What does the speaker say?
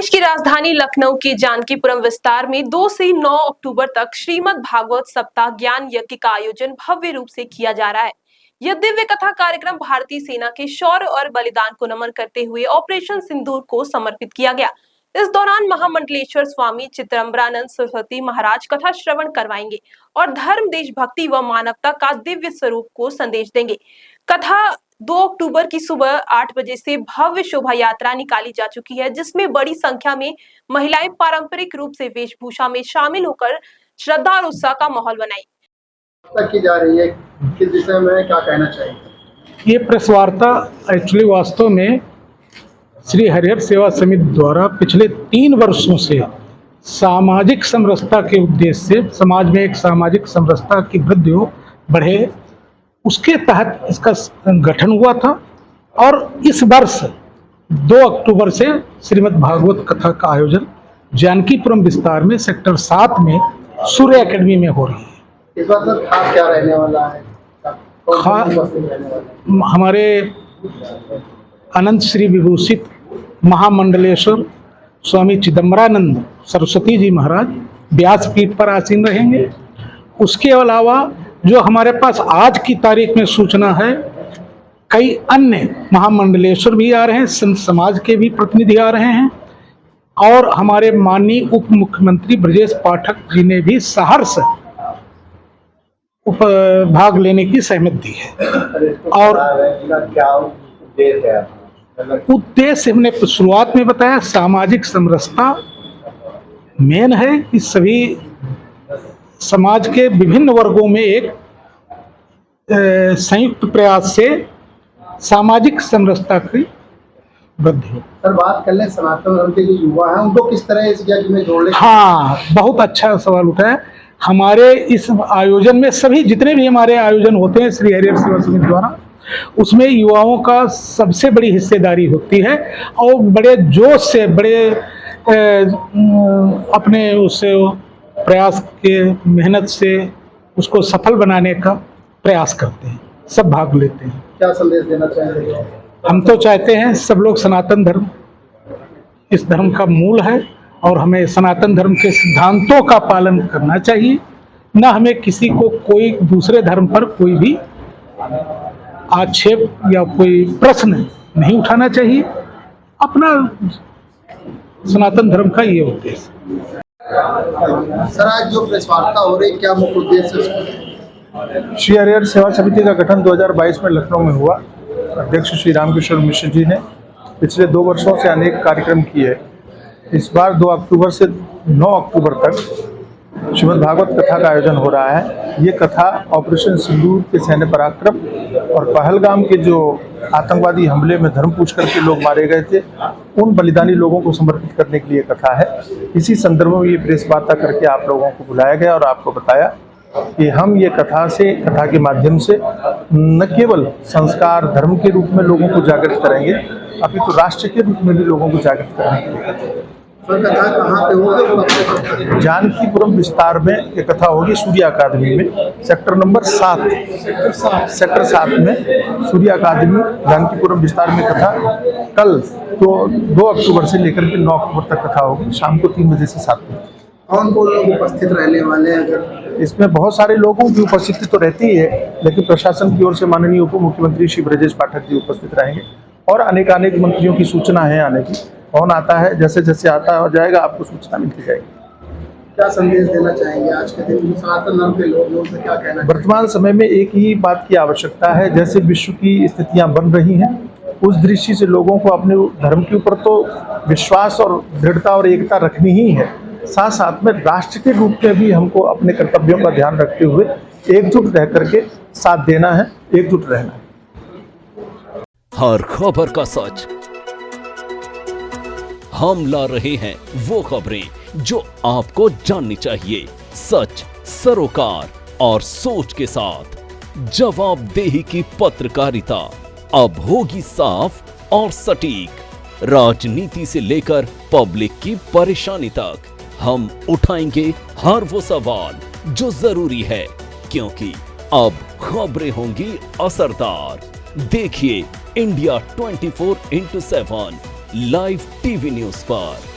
प्रदेश की राजधानी लखनऊ के जानकीपुरम विस्तार में 2 से 9 अक्टूबर तक श्रीमद् भागवत सप्ताह ज्ञान यज्ञ का आयोजन भव्य रूप से किया जा रहा है। यह दिव्य कथा कार्यक्रम भारतीय सेना के शौर्य और बलिदान को नमन करते हुए ऑपरेशन सिंदूर को समर्पित किया गया। इस दौरान महामंडलेश्वर स्वामी चिदंबरानंद सरस्वती महाराज कथा श्रवण करवाएंगे और धर्म, देशभक्ति व मानवता का दिव्य स्वरूप को संदेश देंगे। कथा 2 अक्टूबर की सुबह 8 बजे से भव्य शोभा यात्रा निकाली जा चुकी है, जिसमें बड़ी संख्या में महिलाएं पारंपरिक रूप से वेशभूषा में शामिल होकर श्रद्धा और उत्साह का माहौल बनाई की जा रही है। किस विषय में क्या कहना चाहिए? ये प्रेस वार्ता एक्चुअली वास्तव में श्री हरिहर सेवा समिति द्वारा पिछले 3 वर्षों से सामाजिक समरसता के उद्देश्य से समाज में एक सामाजिक समरसता की वृद्धि हो बढ़े, उसके तहत इसका गठन हुआ था। और इस वर्ष 2 अक्टूबर से श्रीमद् भागवत कथा का आयोजन जानकीपुरम विस्तार में सेक्टर 7 में सूर्य एकेडमी में हो रही है। इस बार सर खास क्या रहने वाला है? हमारे अनंत श्री विभूषित महामंडलेश्वर स्वामी चिदंबरानंद सरस्वती जी महाराज व्यासपीठ पर आसीन रहेंगे। उसके अलावा जो हमारे पास आज की तारीख में सूचना है, कई अन्य महामंडलेश्वर भी आ रहे हैं, संत समाज के भी प्रतिनिधि आ रहे हैं और हमारे माननीय उप मुख्यमंत्री ब्रजेश पाठक जी ने भी सहर्ष भाग लेने की सहमति दी है। और उद्देश्य हमने शुरुआत में बताया, सामाजिक समरसता मेन है कि सभी समाज के विभिन्न वर्गों में एक संयुक्त प्रयास से सामाजिक समरसता की वृद्धि हो। सर बात कर लें सनातन धर्म के जो युवा हैं, उनको किस तरह इस यज्ञ में जोड़ ले? हाँ, बहुत अच्छा सवाल उठाया। हमारे इस आयोजन में सभी जितने भी हमारे आयोजन होते हैं श्री हरिहर सेवा समिति द्वारा, उसमें युवाओं का सबसे बड़ी हिस्सेदारी होती है और बड़े जोश से, बड़े अपने उस प्रयास के मेहनत से उसको सफल बनाने का प्रयास करते हैं, सब भाग लेते हैं। क्या संदेश देना चाहेंगे? हम तो चाहते हैं सब लोग सनातन धर्म इस धर्म का मूल है और हमें सनातन धर्म के सिद्धांतों का पालन करना चाहिए। न हमें किसी को कोई दूसरे धर्म पर कोई भी आक्षेप या कोई प्रश्न नहीं उठाना चाहिए। अपना सनातन धर्म का ये उद्देश्य। सर आज जो प्रेस वार्ता हो रही, क्या मुख्य उद्देश्य? श्री हरिहर सेवा समिति का गठन 2022 में लखनऊ में हुआ। अध्यक्ष श्री रामकिशोर मिश्र जी ने पिछले 2 वर्षों से अनेक कार्यक्रम किए। इस बार 2 अक्टूबर से 9 अक्टूबर तक श्रीमद् भागवत कथा का आयोजन हो रहा है। ये कथा ऑपरेशन सिंदूर के सैन्य पराक्रम और पहलगाम के जो आतंकवादी हमले में धर्म पूछ करके लोग मारे गए थे, उन बलिदानी लोगों को समर्पित करने के लिए कथा है। इसी संदर्भ में ये प्रेस वार्ता करके आप लोगों को बुलाया गया और आपको बताया कि हम ये कथा के माध्यम से न केवल संस्कार धर्म के रूप में लोगों को जागृत करेंगे, अपितु राष्ट्र के रूप में भी लोगों को जागृत करने के लिए। कथा कहाँ पे होगी? जानकीपुरम विस्तार में ये कथा होगी, सूर्य अकादमी में, सेक्टर नंबर 7 सेक्टर 7 में सूर्य अकादमी जानकीपुरम विस्तार में कथा कल तो 2 अक्टूबर से लेकर के 9 अक्टूबर तक कथा होगी, शाम को 3 बजे से 7 बजे। कौन कौन लोग उपस्थित रहने वाले हैं? अगर इसमें बहुत सारे लोगों की उपस्थिति तो रहती ही है, लेकिन प्रशासन की ओर से माननीय उप मुख्यमंत्री श्री ब्रजेश पाठक जी उपस्थित रहेंगे और अनेक मंत्रियों की सूचना है आने की। कौन आता है, जैसे जैसे आता है जाएगा आपको सूचना मिलती जाएगी। क्या संदेश देना चाहेंगे आज के दिन सनातन धर्म के लोगों से? क्या कहना? वर्तमान समय में एक ही बात की आवश्यकता है, जैसे विश्व की स्थितियां बन रही हैं, उस दृष्टि से लोगों को अपने धर्म के ऊपर तो विश्वास और दृढ़ता और एकता रखनी ही है, साथ साथ में राष्ट्र के रूप में भी हमको अपने कर्तव्यों का ध्यान रखते हुए एकजुट रह करके साथ देना है, एकजुट रहना है। हर खबर का सच हम ला रहे हैं वो खबरें जो आपको जाननी चाहिए, सच, सरोकार और सोच के साथ। जवाबदेही की पत्रकारिता अब होगी साफ और सटीक। राजनीति से लेकर पब्लिक की परेशानी तक हम उठाएंगे हर वो सवाल जो जरूरी है, क्योंकि अब खबरें होंगी असरदार। देखिए India 24x7 live TV news पर।